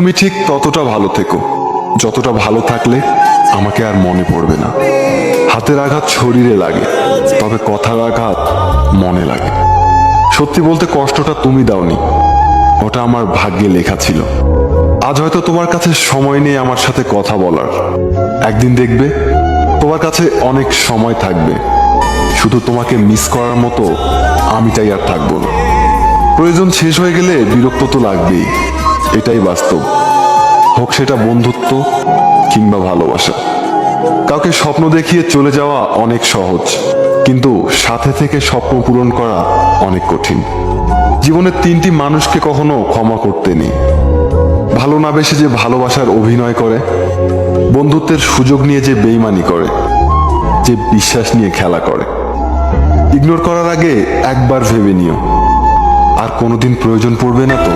তুমি ঠিক ততটা ভালো থেকো যতটা ভালো থাকলে আমাকে আর মনে পড়বে না। হাতের আঘাত শরীরে লাগে, তবে কথার আঘাত মনে লাগে। সত্যি বলতে কষ্টটা তুমি দাওনি, ওটা আমার ভাগ্যে লেখা ছিল। আজ হয়তো তোমার কাছে সময় নেই আমার সাথে কথা বলার, একদিন দেখবে তোমার কাছে অনেক সময় থাকবে। শুধু তোমাকে মিস করার মতো আমি তাই আর থাকবো না। প্রয়োজন শেষ হয়ে গেলে বিরক্ত তো লাগবেই, এটাই বাস্তব। হোক সেটা বন্ধুত্ব কিংবা ভালোবাসা। কাউকে স্বপ্ন দেখিয়ে চলে যাওয়া অনেক সহজ, কিন্তু সাথে থেকে স্বপ্ন পূরণ করা অনেক কঠিন। জীবনের তিনটি মানুষকে কখনো ক্ষমা করতে নেই। ভালো না বেসে যে ভালোবাসার অভিনয় করে, বন্ধুত্বের সুযোগ নিয়ে যে বেইমানি করে, যে বিশ্বাস নিয়ে খেলা করে। ইগনোর করার আগে একবার ভেবে নিও, আর কোনোদিন প্রয়োজন পড়বে না তো।